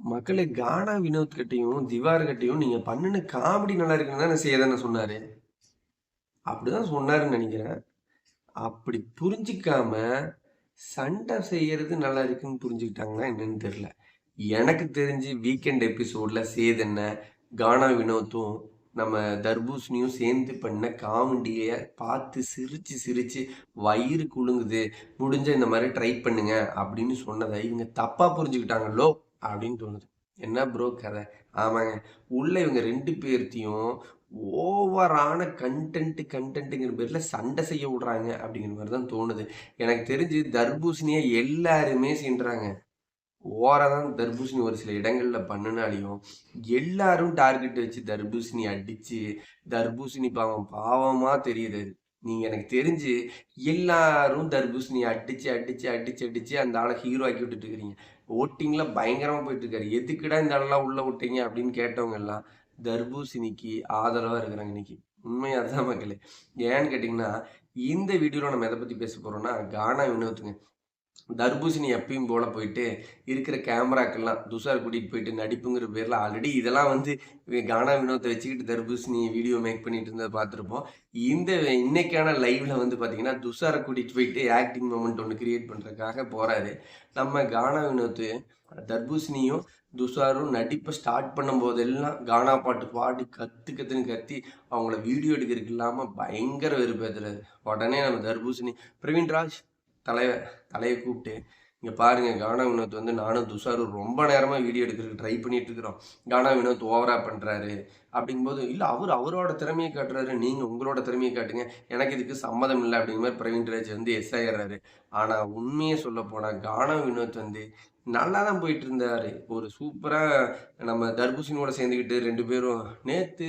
மக்களே கானா வினோத் கிட்டயும், திவார் கிட்டயும் நீங்க பண்ணுன காமெடி நல்லா இருக்குன்னு தானே சேதன சொன்னாரு. அப்படிதான் சொன்னாருன்னு நெனைக்கிறேன். அப்படி புரிஞ்சுக்காம, சண்டை செய்யறது நல்லா இருக்குன்னு புரிஞ்சுக்கிட்டாங்களா என்னன்னு தெரியல. எனக்கு தெரிஞ்சு வீக்கெண்ட் எபிசோட்ல சேதன, கானா வினோத்தும், நம்ம தர்பூசணியும் சேர்ந்து பண்ண காமெடிய பார்த்து சிரிச்சு சிரிச்சு வயிறு குலுங்குது. முடிஞ்சா இந்த மாரி ட்ரை பண்ணுங்க அப்படின்னு சொன்னத இவங்க தப்பா புரிஞ்சுக்கிட்டாங்களோ! அப்படின்னு தோணுது. என்ன ப்ரோ கதை? ஆமாங்க. உள்ள இவங்க 2 பேர்த்தையும் ஓவரான கன்டென்ட்ங்கிற பேர்ல சண்டை செய்ய விடுறாங்க அப்படிங்கிற மாரி தான் தோணுது. எனக்கு தெரிஞ்சு தர்பூசணிய எல்லாருமே சீண்டுறாங்க. ஓவரா தான் தர்பூசணி ஒரு சில இடங்கள்ல பண்ணுனாலையும், எல்லாரும் டார்கெட் வச்சு தர்பூசணி அடிச்சு, தர்பூசணி பாவம் பாவமா தெரியுது. நீங்க எனக்கு தெரிஞ்சு எல்லாரும் தர்பூசணிய அடிச்சு, அடிச்சு, அடிச்சு, அடிச்சு அந்த ஆள ஹீரோ ஆக்கி விட்டுட்டு இருக்கிறீங்க. வோட்டிங்ல பயங்கரமா போயிட்டு இருக்காரு. எதுக்குடா இந்த ஆளெல்லாம் உள்ள விட்டீங்க அப்படின்னு கேட்டவங்க எல்லாம், தர்பூசணிக்கு ஆதரவா இருக்கிறாங்க இன்னைக்கு. உண்மை அதான் மக்களே. ஏன்னு கேட்டீங்கன்னா, இந்த வீடியோல நம்ம எத பத்தி பேச போறோம்னா, கானா வினோத்துங்க. தர்பூசணி எப்பயும் போல போயிட்டு, இருக்கிற கேமராக்கெல்லாம் துஷார் கூட்டிட்டு போயிட்டு நடிப்புங்கிற பேர்ல ஆல்ரெடி இதெல்லாம் வந்து கானா வினோத்த வச்சுக்கிட்டு தர்பூசணி வீடியோ மேக் பண்ணிட்டு இருந்தத பார்த்துருப்போம். இந்த இன்னைக்கான லைவ்ல வந்து பார்த்தீங்கன்னா, துஷார கூட்டிட்டு போயிட்டு ஆக்டிங் மொமெண்ட் ஒண்ணு கிரியேட் பண்றதுக்காக போறாரு. நம்ம கானா வினோத்து தர்பூசணியும், துஷாரும் நடிப்ப ஸ்டார்ட் பண்ணும்போதெல்லாம் கானா பாட்டு பாடி கத்து கத்துன்னு கத்தி, அவங்கள வீடியோ எடுக்கிறதுக்கு இல்லாம பயங்கர வெறுப்பேத்துறாரு. உடனே நம்ம தர்பூசணி, "பிரவீன்ராஜ்" தலைவன் தலைய கூப்பிட்டு, "இங்க பாருங்க கானா வினோத் வந்து நானும் துஷாரும் ரொம்ப நேரமா வீடியோ எடுக்கிறதுக்கு ட்ரை பண்ணிட்டு இருக்கிறோம். கானா வினோத் ஓவரா பண்றாரு." அப்படிங்கும்போது, "இல்ல அவரு அவரோட திறமைய காட்டுறாரு. நீங்க உங்களோட திறமைய காட்டுங்க. எனக்கு இதுக்கு சம்மதம் இல்ல." அப்படிங்கிற மாரி பிரவீன்ராஜ் வந்து எஸ் ஆயிடுறாரு. ஆனா உண்மைய சொல்லப்போனா கானா வினோத் வந்து நல்லா தான் போயிட்டு இருந்தாரு. ஒரு சூப்பரா நம்ம தர்பூசணியோட சேர்ந்துக்கிட்டு 2 பேரும் நேத்து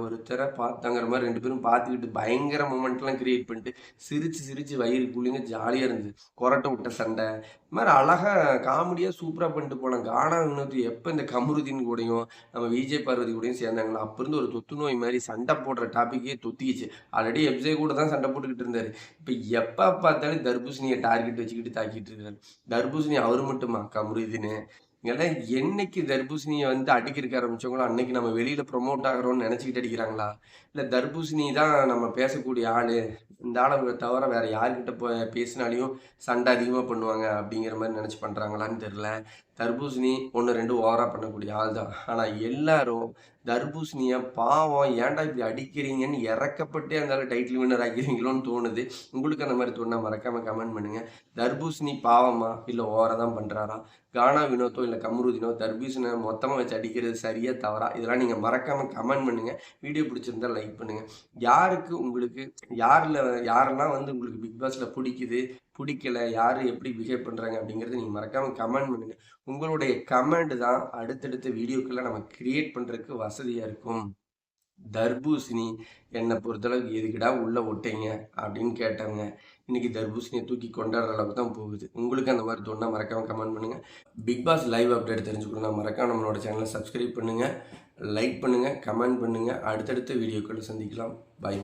ஒருத்தர பார்த்தாங்கிற மாரி 2 பேரும் பார்த்துக்கிட்டு பயங்கர மொமெண்ட்லாம் கிரியேட் பண்ணிட்டு, சிரிச்சு சிரிச்சு வயிறு குலுங்க ஜாலியா இருந்தது. கொறட்ட விட்ட சண்டை. இது மாரி அழகா காமெடியா சூப்பரா பண்ணிட்டு போனாங்க. கானா வினோத் எப்ப இந்த கமருதீன் கூடயும், நம்ம விஜய் பார்வதி கூடயும் சேர்ந்தாங்களோ, அப்ப இருந்து ஒரு தொத்து நோய் மாரி சண்டை போடுற டாபிக்கே தொத்திக்கிச்சு. ஆல்ரெடி எஃப்ஜே கூட தான் சண்டை போட்டுக்கிட்டு இருந்தாரு. இப்ப எப்ப பார்த்தாலும் தர்பூசணிய டார்கெட் வச்சுக்கிட்டு தாக்கிட்டு இருக்காரு. தர்பூசணி அவரு மட்டுமா கமருதீனு. இங்கெல்லாம் என்னைக்கு தர்பூசணிய வந்து அடிக்கிறதுக்கு ஆரம்பிச்சாங்களோ, அன்னைக்கு நம்ம வெளியில ப்ரமோட் ஆகுறோம்னு நெனச்சுக்கிட்டு அடிக்கிறாங்களா? இல்ல தர்பூசணி தான் நம்ம பேசக்கூடிய ஆளு. இந்த ஆள தவிர வேற யார்கிட்ட பேசினாலையும் சண்டை அதிகமா பண்ணுவாங்க அப்படிங்கிற மாரி நெனச்சு பண்றாங்களான்னு தெரியல. தர்பூசணி 1, 2 ஓவரா பண்ணக்கூடிய ஆள் தான். ஆனா எல்லாரும் தர்பூசணிய பாவம் ஏன்டா இப்படி அடிக்கிறீங்கன்னு இரக்கப்பட்டே அந்த ஆள டைட்டில் வின்னர் ஆக்கிறீங்களோன்னு தோணுது. உங்களுக்கு அந்த மாரி தோணுனா மறக்காம கமெண்ட் பண்ணுங்க. தர்பூசணி பாவமா? இல்ல ஓவரா தான் பண்றாரா? கானா வினோத்தோ இல்ல கமருதீனோ தர்பூசணிய மொத்தமா வச்சு அடிக்கிறது சரியா? தவறா? இதெல்லாம் நீங்க மறக்காம கமெண்ட் பண்ணுங்க. வீடியோ பிடிச்சிருந்தா லைக் பண்ணுங்க. யாருக்கு உங்களுக்கு யார்ல யாரெல்லாம் வந்து உங்களுக்கு பிக் பாஸ்ல புடிக்குது, புடிக்கல, யாரு எப்படி பிஹேவ் பண்றாங்க அப்படிங்கிறத நீங்க மறக்காம கமெண்ட் பண்ணுங்க. உங்களுடைய கமெண்ட் தான் அடுத்தடுத்த வீடியோக்கெல்லாம் நம்ம கிரியேட் பண்றதுக்கு வசதியா இருக்கும். தர்பூசணி என்ன பொறுத்தளவுக்கு எதுக்குடா உள்ள விட்டீங்க? அப்படின்னு கேட்டவங்க, இன்னைக்கு தர்பூசணிய தூக்கி கொண்டாடுற அளவுக்கு தான் போகுது. உங்களுக்கு அந்த மாரி தோணுனா மறக்காம கமெண்ட் பண்ணுங்க. பிக் பாஸ் லைவ் அப்டேட் தெரிஞ்சுக்கணும்னா மறக்காம நம்மளோட சேனல சப்ஸ்கிரைப் பண்ணுங்க, லைக் பண்ணுங்க, கமெண்ட் பண்ணுங்க. அடுத்தடுத்த வீடியோக்கள சந்திக்கலாம். பாய்.